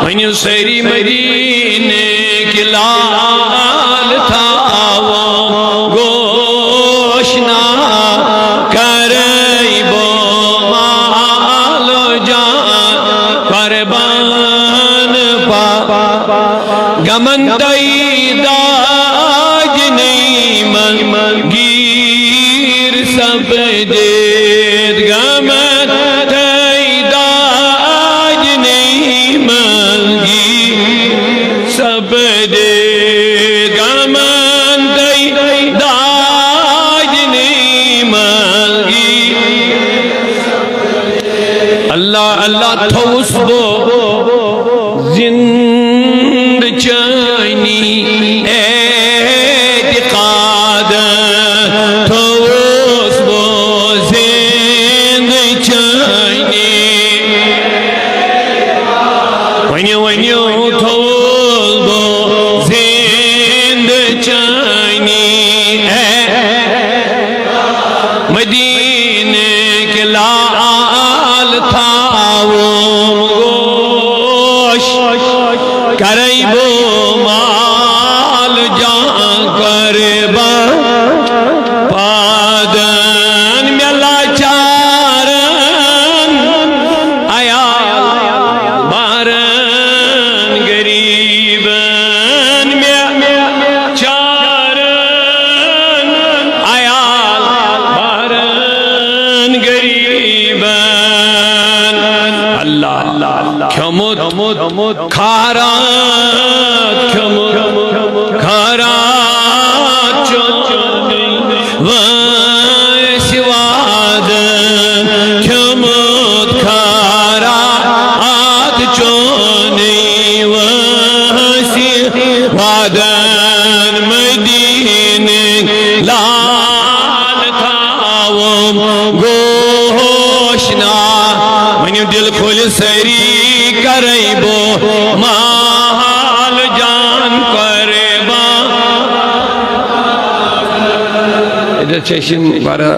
ونیو سری مدینے کی لال تھا وہ گوشنا کرئی بو مال جان قربان پا گمن دئی داج نہیں منگیر سب دید گمن دئی داج نہیں منگی سب دید گمن دئی داج نہیں منگی اللہ اللہ تھوس بو زند چانی اعتقاد تھوس بو زند چانی ونیو تھوس بو زند چانی مدینے کے لال تھا وہ گوش کرئی بو مال جان قربان پادن میں لاچارن آیا بارن غریبن میں چارن آیا بارن غریبن اللہ کھمت کھارات کھارات چونی ویسواد کھمت کھارات چونی ویسواد مدینے لال تھاوم گوشنا منیو دل کھول سری کرئی بو مال جان قربان ادھر چیشن بارا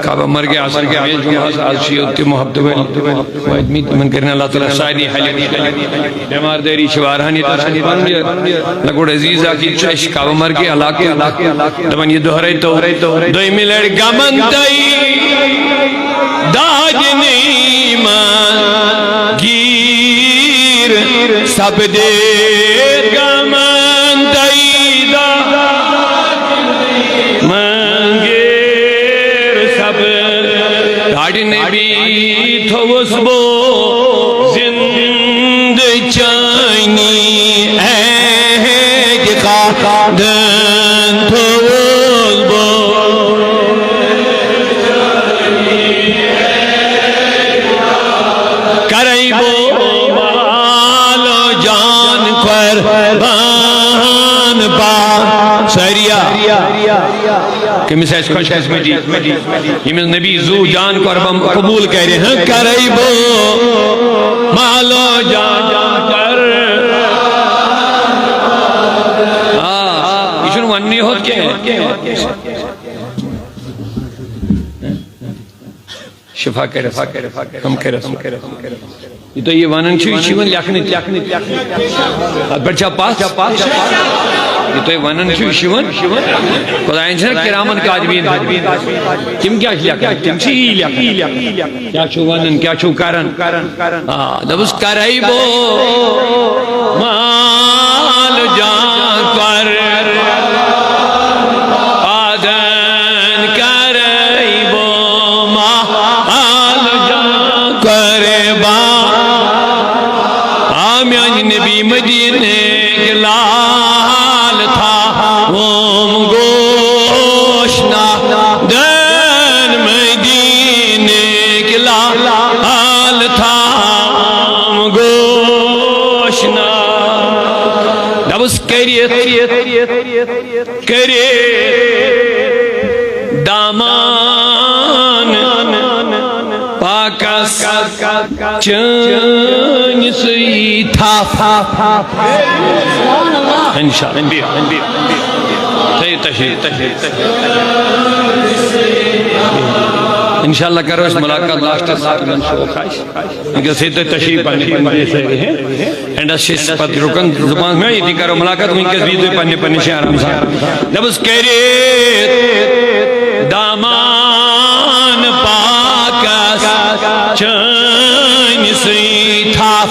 کعبہ مر گیا آسر گیا آج شیعتی محبت ویدمیت من کرنے اللہ تعالیٰ سائنی حلیم بیمار دیری شوارہانی لگوڑ عزیز آکی چیش کعبہ مر گیا علاقے دمن یہ دہرے تو دوئی ملڑ گمن دائی داج نہیں مانگیر سب دیر گمن دائی داج مانگیر سب داج نبی تھوس بو زند چانی اعتقادن تھوس بو کرئی بو مال جان قربان پا سریا کمیس ایس خوش ایس مجید یہ نبی زو جان قربان قبول کہہ رہے ہیں کرئی بو مال جان قربان یہ شنو ونی ہوت کیا ہے شفا کرے کم کرے یہ تو یہ وانن چھو شیون لیاکھنی بڑھچا پاس یہ تو یہ وانن چھو شیون خدایان چھنا کرامن کاجبین کم کیا لیاکھنی کم چی لیاکھنی کیا چھو وانن کیا چھو کارن دبس کرائی بو مال جان کر آدن کرائی بو مال جان قربان آمیان نبی مدینے کے لال تھا وم گوشنا دن مدینے کے لال تھا وم گوشنا دبس کریت دامان پاکس چن سی تھا انشاءاللہ انشاءاللہ کرو اس ملاقات لاسٹ ساتھ میں شوق آئیس انکہ سیتے تشریف پانے سے رہے ہیں اینڈا شیس پت رکن زبان میں یہ کرو ملاقات ہوئی کہ زبیدوی پانے سے آرام سا دبس کہریت دامان پاکس چین سی تھا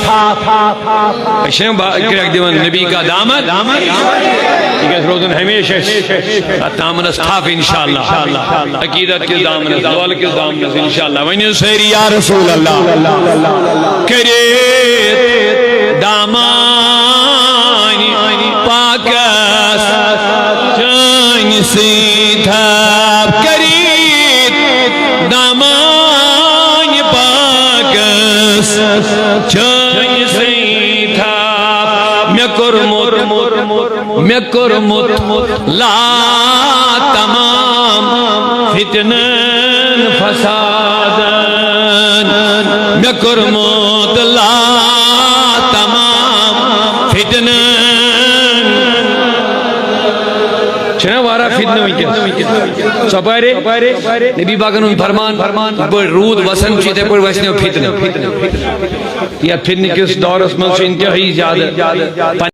اشیاء کرک دیوان نبی کا دامن یہ روزن ہمیشہ دامن استھاف انشاءاللہ عقیدت کے دامن دوال کے دامن انشاءاللہ وینی سیری یا رسول اللہ کریت دامان پاکس چین سی تھا کریت دامان پاکس چین سی تھا میں کرمت لا تمام فتنن فسادن میں کرمت لا تمام فتنن چھنا وارا فتنہ ہوئی کیا سپارے نبی باغن فرمان بڑھ رود وسن چیتے پر ویسنے فتنہ یا فتنہ کس دور اس میں سے انتہائی زیادہ